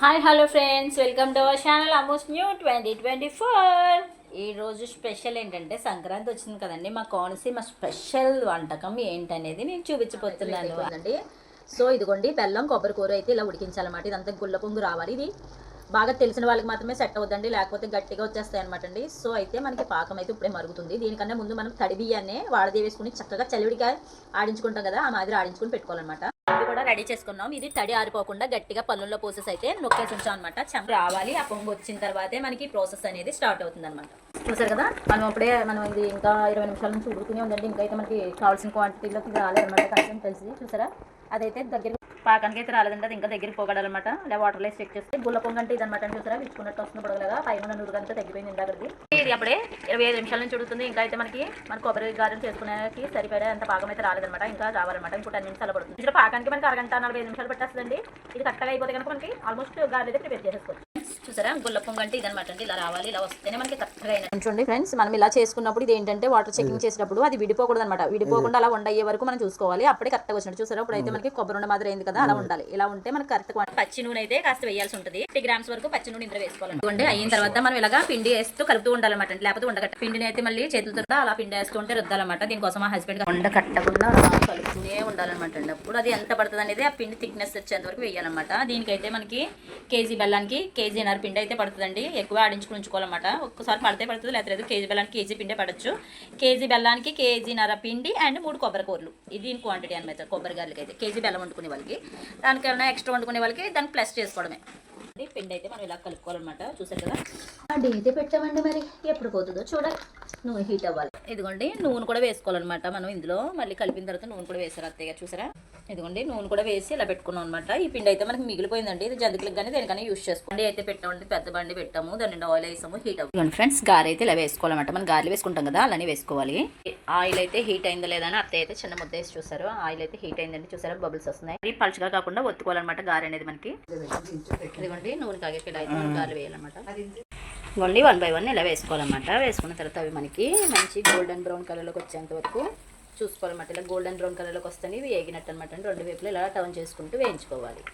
Hi hello friends, welcome to our channel Amos new 2024. ఈరోజు special ఏంటంటే సంక్రాంతి వచ్చింది కదండి. మా కోనసీమ స్పెషల్ వంటకం ఏంటనేది నేను చూపించబోతున్నాను అండి. సో ఇదిగోండి, బెల్లం కొబ్బరి కూర అయితే ఇలా ఉడికించాలన్నమాట. ఇదంతా గుల్ల పొంగు రావాలి. ఇది బాగా తెలిసిన వాళ్ళకి మాత్రమే సెట్ అవుతుందండి, లేకపోతే గట్టిగా వచ్చేస్తాయి అనమాట అండి. సో అయితే మనకి పాకం అయితే ఇప్పుడే మరుగుతుంది. దీనికన్నా ముందు మనం తడి బియ్యాన్ని వాడదేవేసుకుని చక్కగా చలివిడిగా ఆడించుకుంటాం కదా, ఆ మాదిరి ఆడించుకుని పెట్టుకోవాలన్నమాట. ఇది కూడా రెడీ చేసుకున్నాం. ఇది తడి ఆరిపోకుండా గట్టిగా పళ్ళుల్లో పోసేసి అయితే నొక్కేసి ఉంచాం అనమాట. చెంప రావాలి, ఆ పొంగు వచ్చిన తర్వాతే మనకి ప్రాసెస్ అనేది స్టార్ట్ అవుతుంది అనమాట. చూసారు కదా, మనం ఇది ఇంకా 20 నిమిషాల నుంచి ఉడుకుతూనే ఉందండి. ఇంకా అయితే మనకి కావాల్సిన క్వాంటిటీలోకి రాలేదన్నమాట. కొంచెం తెలిసి చూసారా, అదైతే దగ్గర పాకానికి అయితే రాలేదండి. అది ఇంకా దగ్గరికి పోగడాలన్నమాట. ఇలా వాటర్ లైస్ చెక్ చేస్తే గుల్ల పొంగ అంటే ఇదనమాట అండి. చూసారా, విచ్చుకున్నట్టు వస్తుంది పొడగలగా. పైన నూరుగంతా తగ్గిపోయింది ఇందాకది. ఇది అప్పుడే 25 నిమిషాల నుంచి ఉడుకుతుంది. ఇంకా అయితే మన కొబ్బరి గారెలు చేసుకునేకి సరిపడే అంత పాకం అయితే రాలేదన్నమాట. ఇంకా రావాలన్నమాట. ఇంకో 10 నిమిషాలు పడుతుంది. ఇక్కడ పాకానికి మనకి అరగంట 45 నిమిషాలు పట్టేస్తుందండి. ఇది కరెక్ట్గా అయిపోతే కనుక మనకి ఆల్మోస్ట్ గారెలు అయితే ప్రిపేర్ చేసేసుకోవచ్చు. చూసారా, గుల్ల పొంగ అంటే ఇదనమాట అండి. ఇలా రావాలి, ఇలా వస్తేనే మనకి కరెక్ట్గా అయినా. చూడండి ఫ్రెండ్స్, మనం ఇలా చేసుకున్నప్పుడు ఇది ఏంటంటే వాటర్ చెకింగ్ చేసినప్పుడు అది విడిపోకూడదు అనమాట. విడిపోకుండా అలా వండయ్యే వరకు మనం చూసుకోవాలి. అప్పుడే కరెక్ట్గా వచ్చినట్టు. చూసారా, ఇప్పుడు అయితే మనకి కొబ్బరి ఉండ మాదిరి అయింది కదా, అలా ఉండాలి. ఇలా ఉంటే మనకి కరెక్ట్. పచ్చి నూనె అయితే కాస్త వేయాల్సి ఉంటుంది. 50 గ్రామ్స్ వరకు పచ్చి నూనె ఇందులో వేసుకోవాలి. అయిన తర్వాత మనం ఇలాగా పిండి వేస్తూ కలుపుతూ ఉండాలన్నమాట. లేకపోతే ఉండకట్ట పిండిని అయితే మళ్ళీ చేతులతో అలా పిండి వేస్తూ ఉంటే రుద్దాలన్నమాట. దీనికోసం మా హస్బెండ్ ఉండకట్టకుండా కలుపుతూనే ఉండాలన్నమాట అండి. అప్పుడు అది ఎంత పడుతుంది అనేది ఆ పిండి థిక్నెస్ వచ్చేంత వరకు వేయాలన్నమాట. దీనికైతే మనకి కేజీ బెల్లానికి కేజీన్నర పిండి అయితే పడుతుందండి. ఎక్కువ ఆడించుకుని ఉంచుకోవాలన్నమాట. ఒక్కసారి పడితే పడుతుంది, లేదు కేజీ బెల్లానికి కేజీ పిండి పడచ్చు. కేజీ బెల్లానికి కేజీన్నర పిండి అండ్ 3 కొబ్బరి కూరలు. ఇది క్వాంటిటీ అనమాట. కొబ్బరి గారికి అయితే కేజీ బెల్లం వండుకునే వాళ్ళకి, దానికైనా ఎక్స్ట్రా వండుకునే వాళ్ళకి దాన్ని ప్లస్ చేసుకోవడమే. పిండి అయితే మనం ఇలా కలుపుకోవాలన్నమాట. చూసారు కదా, పిండి అయితే పెట్టామండి. మరి ఎప్పుడు పోతుందో చూడాలి. నూనె హీట్ అవ్వాలి. ఇదిగోండి, నూనె కూడా వేసుకోవాలన్నమాట. మనం ఇందులో మళ్ళీ కలిపిన తర్వాత నూనె కూడా వేసారు అత్తయ్య. చూసారా, ఇదిగోండి నూనె కూడా వేసి ఇలా పెట్టుకున్నాం అనమాట. ఈ పిండి అయితే మనకి మిగిలిపోయిందండి. ఇది జంతికలకు కానీ దేనికైనా యూస్ చేసుకోండి. అయితే పెట్టామండి, పెద్ద బండి పెట్టాము, దాన్ని ఆయిల్ వేసాము, హీట్ అవ్వాలి. ఫ్రెండ్స్, గారె అయితే ఇలా వేసుకోవాలన్నమాట. మనం గారెలు వేసుకుంటాం కదా, అలానే వేసుకోవాలి. ఆయిల్ అయితే హీట్ అయిందా లేదా అని అత్తయ్య అయితే చిన్న ముద్ద వేసి చూసారు. ఆయిల్ అయితే హీట్ అయిందండి. చూసారా, బబుల్స్ వస్తున్నాయి. పలుచగా కాకుండా ఒత్తుకోవాలన్నమాట గారె అనేది మనకి. ఇదిగోండి, నూనె కాగే అయితే గారెలు వేయాలన్నమాట. ఇవ్వండి 1 by 1 ఇలా వేసుకోవాలన్నమాట. వేసుకున్న తర్వాత అవి మనకి మంచి గోల్డెన్ బ్రౌన్ కలర్లోకి వచ్చేంత వరకు చూసుకోవాలన్నమాట. ఇలా గోల్డెన్ బ్రౌన్ కలర్లోకి వస్తే ఇవి వేగినట్టు అనమాట అండి. 2 వైపులు ఇలా టర్న్ చేసుకుంటూ వేయించుకోవాలి.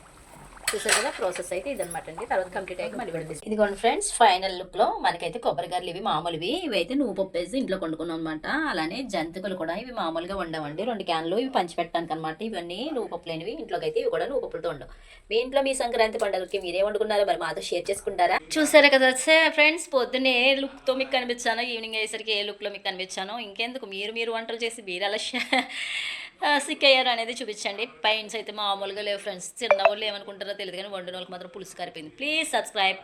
చూసారు కదా, ప్రాసెస్ అయితే ఇదనమాట అండి. తర్వాత కంప్లీట్ అయ్యాక మళ్ళీ పెడుతుంది. ఇదిగోండి ఫ్రెండ్స్, ఫైనల్ లుక్లో మనకైతే కొబ్బరి గారెలు ఇవి మామూలువి. ఇవైతే నువ్వు పప్పు వేసి ఇంట్లో వండుకున్నాం అనమాట. అలానే జంతికలు కూడా ఇవి మామూలుగా వండవండి. 2 క్యాన్లు ఇవి పంచిపెట్టడానికి అనమాట. ఇవన్నీ నువ్వు పప్పు లేనివి. ఇంట్లోకి అయితే ఇవి కూడా నువ్వు పప్పులతో ఉండవు. మీ ఇంట్లో మీ సంక్రాంతి పండుగకి మీరే వండుకున్నారో మరి మాతో షేర్ చేసుకుంటారా? చూసారా కదా ఫ్రెండ్స్, పొద్దున్నే ఏ లుక్తో మీకు కనిపించానో, ఈవినింగ్ అయ్యేసరికి ఏ లుక్లో మీకు కనిపించానో. ఇంకెందుకు, మీరు వంటలు చేసి మీరు అలా సిక్ అయ్యారు అనేది చూపించండి. పైన్స్ అయితే మామూలుగా లేవు ఫ్రెండ్స్. చిన్న వాళ్ళు ఏమనుకుంటారో తెలియదు కానీ వండిన వాళ్ళకి మాత్రం పులుసు కారిపోయింది. Please subscribe.